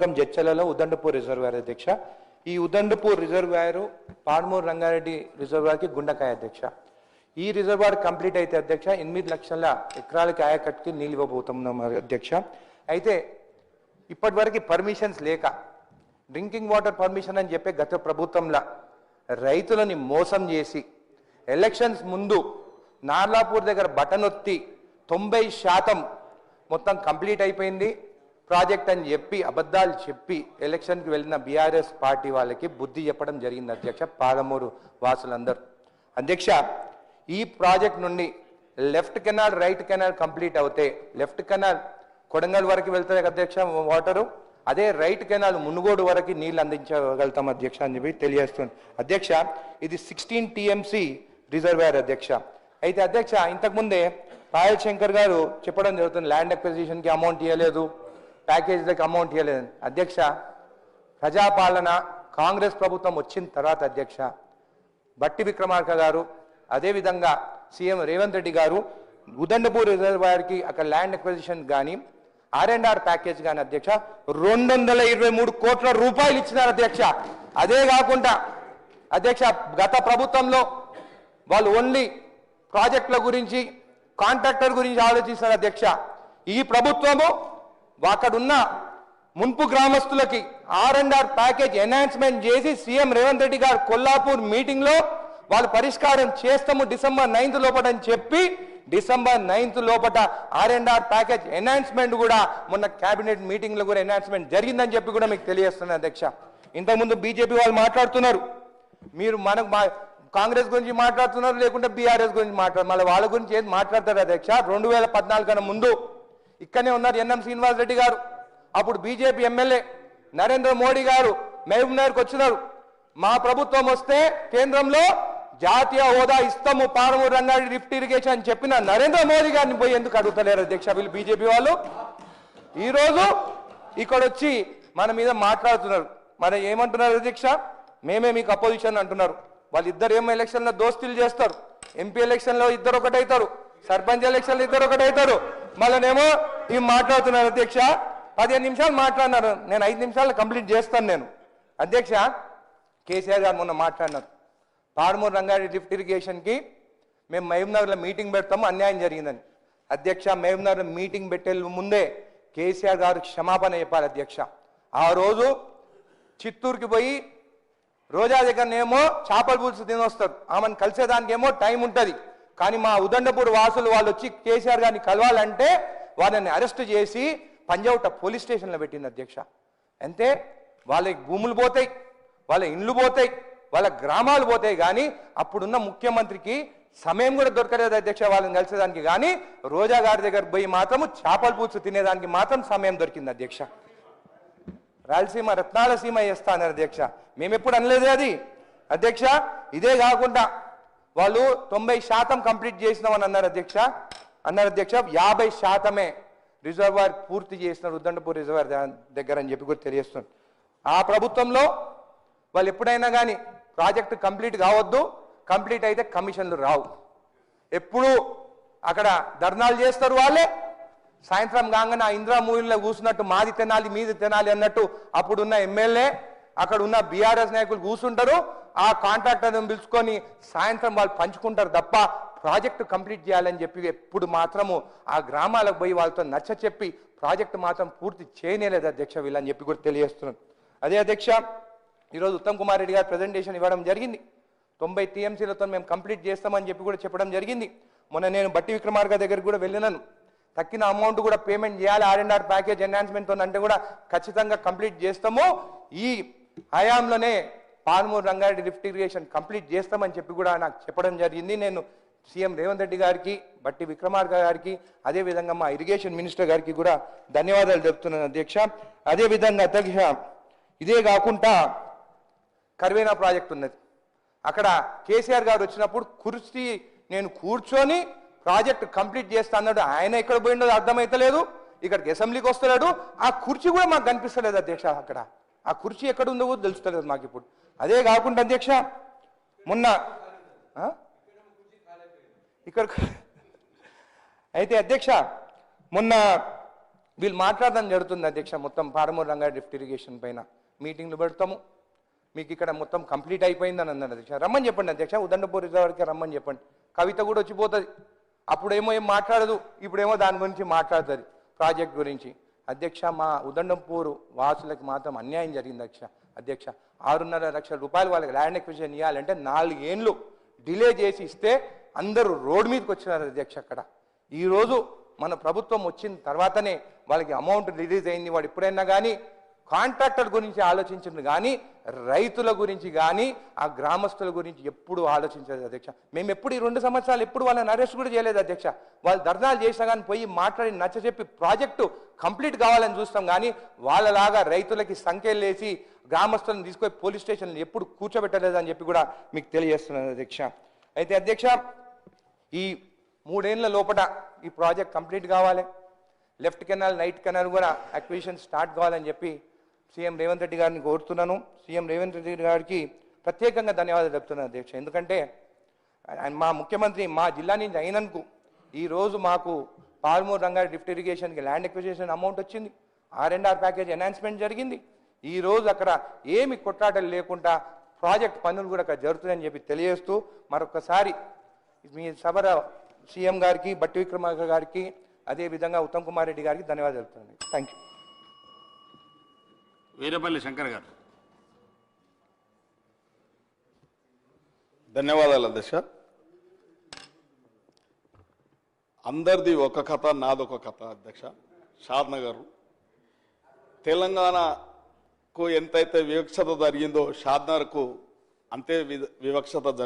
నియోజకవర్గం జడ్చలలో ఉదండపూర్ రిజర్వాయర్ అధ్యక్ష. ఈ ఉదండపూర్ రిజర్వాయర్ పాడమూరు రంగారెడ్డి రిజర్వాయర్కి గుండకాయ అధ్యక్ష. ఈ రిజర్వాయర్ కంప్లీట్ అయితే అధ్యక్ష 8 లక్షల ఎకరాలకి ఆయకట్టుకి నీళ్ళు ఇవ్వబోతున్నాం అధ్యక్ష. అయితే ఇప్పటివరకు పర్మిషన్స్ లేక డ్రింకింగ్ వాటర్ పర్మిషన్ అని చెప్పి గత ప్రభుత్వంలో రైతులని మోసం చేసి ఎలక్షన్స్ ముందు నార్లాపూర్ దగ్గర బటన్ ఒత్తి 90% మొత్తం కంప్లీట్ అయిపోయింది ప్రాజెక్ట్ అని చెప్పి అబద్ధాలు చెప్పి ఎలక్షన్కి వెళ్ళిన బీఆర్ఎస్ పార్టీ వాళ్ళకి బుద్ధి చెప్పడం జరిగింది అధ్యక్ష. పాలమూరు వాసులందరూ అధ్యక్ష, ఈ ప్రాజెక్ట్ నుండి left canal right canal complete అవుతే లెఫ్ట్ కెనాల్ కొడంగల్ వరకు వెళ్తాయి అధ్యక్ష వాటరు, అదే రైట్ కెనాల్ మునుగోడు వరకు నీళ్ళు అందించగలుగుతాం అధ్యక్ష అని చెప్పి తెలియజేస్తుంది అధ్యక్ష. ఇది 16 TMC రిజర్వాయర్ అధ్యక్ష. అయితే అధ్యక్ష ఇంతకుముందే పాయల్ శంకర్ గారు చెప్పడం జరుగుతుంది ల్యాండ్ అక్విజిషన్కి అమౌంట్ ఇవ్వలేదు, ప్యాకేజీలకు అమౌంట్ ఇవ్వలేదు అధ్యక్ష. ప్రజాపాలన కాంగ్రెస్ ప్రభుత్వం వచ్చిన తర్వాత అధ్యక్ష బట్టి విక్రమార్క గారు అదేవిధంగా సీఎం రేవంత్ రెడ్డి గారు ఉదండపూర్ రిజర్వాయర్కి అక్కడ ల్యాండ్ అక్విజిషన్ కానీ R&R ప్యాకేజ్ కానీ అధ్యక్ష 223 కోట్ల రూపాయలు ఇచ్చినారు అధ్యక్ష. అదే కాకుండా అధ్యక్ష గత ప్రభుత్వంలో వాళ్ళు ఓన్లీ ప్రాజెక్టుల గురించి కాంట్రాక్టర్ గురించి ఆలోచిస్తారు అధ్యక్ష. ఈ ప్రభుత్వము అక్కడున్న మున్పు గ్రామస్తులకి R&R ప్యాకేజ్ ఎన్హాన్స్మెంట్ చేసి సీఎం రేవంత్ రెడ్డి గారు కొల్లాపూర్ మీటింగ్లో వాళ్ళు పరిష్కారం చేస్తాము December 9th లోపల అని చెప్పి December 9th లోపల R&R ప్యాకేజ్ ఎన్హాన్స్మెంట్ కూడా మొన్న క్యాబినెట్ మీటింగ్లో కూడా ఎన్హాన్స్మెంట్ జరిగిందని చెప్పి కూడా మీకు తెలియజేస్తున్నాను అధ్యక్ష. ఇంతకుముందు బీజేపీ వాళ్ళు మాట్లాడుతున్నారు, మీరు మనకు కాంగ్రెస్ గురించి మాట్లాడుతున్నారు లేకుంటే బీఆర్ఎస్ గురించి మళ్ళీ వాళ్ళ గురించి ఏది మాట్లాడతారు అధ్యక్ష. 2014 కన్నా ముందు ఇక్కడనే ఉన్నారు ఎన్ఎం శ్రీనివాస్ రెడ్డి గారు, అప్పుడు బీజేపీ ఎమ్మెల్యే నరేంద్ర మోడీ గారు మహబూబ్ నగర్కి వచ్చినారు. మా ప్రభుత్వం వస్తే కేంద్రంలో జాతీయ హోదా ఇస్తాము పాడమూరు రంగారెడ్డి లిఫ్ట్ ఇరిగేషన్ అని చెప్పిన నరేంద్ర మోదీ గారిని పోయి ఎందుకు అడుగుతలేరు అధ్యక్ష వీళ్ళు బీజేపీ వాళ్ళు? ఈరోజు ఇక్కడ వచ్చి మన మీద మాట్లాడుతున్నారు. మరి ఏమంటున్నారు అధ్యక్ష? మేమే మీకు అపోజిషన్ అంటున్నారు. వాళ్ళిద్దరు ఏమో ఎలక్షన్లో దోస్తీలు చేస్తారు, ఎంపీ ఎలక్షన్లో ఇద్దరు ఒకటవుతారు, సర్పంచ్ ఎలక్షన్లో ఇద్దరు ఒకటవుతారు, మళ్ళనేమో ఇవి మాట్లాడుతున్నారు అధ్యక్ష. 15 నిమిషాలు మాట్లాడినారు, నేను 5 నిమిషాలు కంప్లీట్ చేస్తాను నేను అధ్యక్ష. కేసీఆర్ గారు మొన్న మాట్లాడినారు పాడమూరు రంగారెడ్డి లిఫ్ట్ ఇరిగేషన్కి మేము మహబూబ్ నగర్లో మీటింగ్ పెడతాము అన్యాయం జరిగిందని. అధ్యక్ష మహబూబ్ నగర్ మీటింగ్ పెట్టే ముందే కేసీఆర్ గారు క్షమాపణ చెప్పాలి అధ్యక్ష. ఆ రోజు చిత్తూరుకి పోయి రోజా దగ్గరనేమో చేపల పులుసు తినొస్తారు, ఆమెను కలిసేదానికేమో టైం ఉంటుంది, కానీ మా ఉదండపూర్ వాసులు వాళ్ళు వచ్చి కేసీఆర్ గారిని కలవాలంటే వాళ్ళని అరెస్ట్ చేసి పంజావుట పోలీస్ స్టేషన్లో పెట్టింది అధ్యక్ష. అంతే వాళ్ళకి భూములు పోతాయి, వాళ్ళ ఇండ్లు పోతాయి, వాళ్ళ గ్రామాలు పోతాయి, కానీ అప్పుడున్న ముఖ్యమంత్రికి సమయం కూడా దొరకలేదు అధ్యక్ష వాళ్ళని కలిసేదానికి. కానీ రోజా గారి దగ్గర పోయి మాత్రము చేపల పులుసు తినేదానికి మాత్రం సమయం దొరికింది అధ్యక్ష. రాయలసీమ రత్నాలసీమ చేస్తానన్నారు అధ్యక్ష, మేము ఎప్పుడు అనలేదు అది అధ్యక్ష. ఇదే కాకుండా వాళ్ళు 90% కంప్లీట్ చేసినామని అన్నారు అధ్యక్ష. 50% రిజర్వాయర్ పూర్తి చేసినారు ఉద్దండపూర్ రిజర్వాయర్ దగ్గర అని చెప్పి కూడా తెలియజేస్తున్నారు. ఆ ప్రభుత్వంలో వాళ్ళు ఎప్పుడైనా కానీ ప్రాజెక్టు కంప్లీట్ కావద్దు, కంప్లీట్ అయితే కమిషన్లు రావు, ఎప్పుడు అక్కడ ధర్నాలు చేస్తారు వాళ్ళే. సాయంత్రం కాగానే ఆ ఇందిరా మూవీలో కూర్చున్నట్టు మాది తినాలి మీది తినాలి అన్నట్టు అప్పుడున్న ఎమ్మెల్యే అక్కడ ఉన్న బీఆర్ఎస్ నాయకులు కూర్చుంటారు, ఆ కాంట్రాక్టర్ని పిలుచుకొని సాయంత్రం వాళ్ళు పంచుకుంటారు తప్ప ప్రాజెక్టు కంప్లీట్ చేయాలని చెప్పి ఎప్పుడు మాత్రము ఆ గ్రామాలకు పోయి వాళ్ళతో నచ్చ చెప్పి ప్రాజెక్టు మాత్రం పూర్తి చేయనేలేదు అధ్యక్ష వీళ్ళని చెప్పి కూడా తెలియజేస్తున్నాను. అదే అధ్యక్ష ఈరోజు ఉత్తమ్ కుమార్ రెడ్డి గారు ప్రజెంటేషన్ ఇవ్వడం జరిగింది, 90 TMCలతో మేము కంప్లీట్ చేస్తామని చెప్పి కూడా చెప్పడం జరిగింది. మొన్న నేను బట్టి విక్రమార్క దగ్గరికి కూడా వెళ్ళినాను, తక్కిన అమౌంట్ కూడా పేమెంట్ చేయాలి R&R ప్యాకేజ్ ఎన్హాన్స్మెంట్తో అంటే కూడా ఖచ్చితంగా కంప్లీట్ చేస్తాము, ఈ హయాంలోనే పాడమూరు రంగారెడ్డి లిఫ్ట్ ఇరిగేషన్ కంప్లీట్ చేస్తామని చెప్పి కూడా నాకు చెప్పడం జరిగింది. నేను సీఎం రేవంత్ రెడ్డి గారికి బట్టి విక్రమార్క గారికి అదేవిధంగా మా ఇరిగేషన్ మినిస్టర్ గారికి కూడా ధన్యవాదాలు చెప్తున్నాను అధ్యక్ష. అదేవిధంగా అధ్యక్ష ఇదే కాకుండా కర్వేనా ప్రాజెక్ట్ ఉన్నది, అక్కడ కేసీఆర్ గారు వచ్చినప్పుడు కుర్చీ నేను కూర్చొని ప్రాజెక్ట్ కంప్లీట్ చేస్తా అన్నాడు. ఆయన ఎక్కడ పోయిండో అర్థమైతలేదు, ఇక్కడికి అసెంబ్లీకి వస్తున్నాడు, ఆ కుర్చీ కూడా మాకు కనిపిస్తలేదు అధ్యక్ష. అక్కడ ఆ కుర్చీ ఎక్కడ ఉందో కూడా తెలుస్తలేదు మాకు ఇప్పుడు. అదే కాకుండా అధ్యక్ష మొన్న ఇక్కడ అయితే అధ్యక్ష మొన్న వీళ్ళు మాట్లాడడం జరుగుతుంది అధ్యక్ష. మొత్తం పాడమూరు రంగారెడ్డి లిఫ్ట్ ఇరిగేషన్ పైన మీటింగ్లు పెడతాము, మీకు ఇక్కడ మొత్తం కంప్లీట్ అయిపోయిందని అన్నారు అధ్యక్ష. రమ్మని చెప్పండి అధ్యక్ష, ఉదండపూర్ రిజర్వాయర్కి రమ్మని చెప్పండి. కవిత కూడా వచ్చిపోతుంది, అప్పుడేమో ఏం మాట్లాడదు, ఇప్పుడేమో దాని గురించి మాట్లాడుతుంది ప్రాజెక్ట్ గురించి. అధ్యక్ష, మా ఉదండపూర్ వాసులకు మాత్రం అన్యాయం జరిగింది అధ్యక్ష. 6.5 లక్షల రూపాయలు వాళ్ళకి ల్యాండ్ ఎక్విజిషన్ ఇవ్వాలంటే 4 ఏళ్ళు డిలే చేసి ఇస్తే అందరూ రోడ్ మీదకి వచ్చినారు అధ్యక్ష. అక్కడ ఈరోజు మన ప్రభుత్వం వచ్చిన తర్వాతనే వాళ్ళకి అమౌంట్ రిలీజ్ అయింది. వాడు ఎప్పుడైనా కానీ కాంట్రాక్టర్ గురించి ఆలోచించింది కానీ రైతుల గురించి కానీ ఆ గ్రామస్తుల గురించి ఎప్పుడు ఆలోచించలేదు అధ్యక్ష. మేము ఎప్పుడు ఈ 2 సంవత్సరాలు ఎప్పుడు వాళ్ళని అరెస్ట్ కూడా చేయలేదు అధ్యక్ష. వాళ్ళు ధర్నాలు చేసినా కానీ పోయి మాట్లాడి నచ్చచెప్పి ప్రాజెక్టు కంప్లీట్ కావాలని చూస్తాం కానీ వాళ్ళలాగా రైతులకి సంఖ్యలు వేసి గ్రామస్తులను తీసుకొని పోలీస్ స్టేషన్లు ఎప్పుడు కూర్చోబెట్టలేదు అని చెప్పి కూడా మీకు తెలియజేస్తున్నాను అధ్యక్ష. అయితే అధ్యక్ష, ఈ 3 ఏళ్ల లోపల ఈ ప్రాజెక్ట్ కంప్లీట్ కావాలి. లెఫ్ట్ కెనాల్, రైట్ కెనాల్ కూడా అక్విజిషన్ స్టార్ట్ కావాలని చెప్పి సీఎం రేవంత్ రెడ్డి గారిని కోరుతున్నాను. సీఎం రేవంత్ రెడ్డి గారికి ప్రత్యేకంగా ధన్యవాదాలు చెప్తున్నాను అధ్యక్ష. ఎందుకంటే మా ముఖ్యమంత్రి మా జిల్లా నుంచి అయినందుకు ఈరోజు మాకు పాలమూరు రంగారెడ్డి లిఫ్ట్ ఇరిగేషన్కి ల్యాండ్ ఎక్విజిషన్ అమౌంట్ వచ్చింది, R&R ప్యాకేజ్ ఎన్హాన్స్మెంట్ జరిగింది. ఈరోజు అక్కడ ఏమి కొట్లాటలు లేకుండా ప్రాజెక్ట్ పనులు కూడా అక్కడ జరుగుతుందని చెప్పి తెలియజేస్తూ మరొకసారి మీ సభర సీఎం గారికి, బట్టి విక్రమార్క గారికి, అదేవిధంగా ఉత్తమ్ కుమార్ రెడ్డి గారికి ధన్యవాదాలు తెలుపుతున్నాను. Thank you. వీరపల్లి శంకర్ గారు. ధన్యవాదాలు అధ్యక్ష. అందరిది ఒక కథ, నాదొక కథ అధ్యక్ష. షాద్నగర్ తెలంగాణకు ఎంతైతే వివక్షత జరిగిందో షాద్నగర్కు అంతే వివక్షత జరుగుతుంది.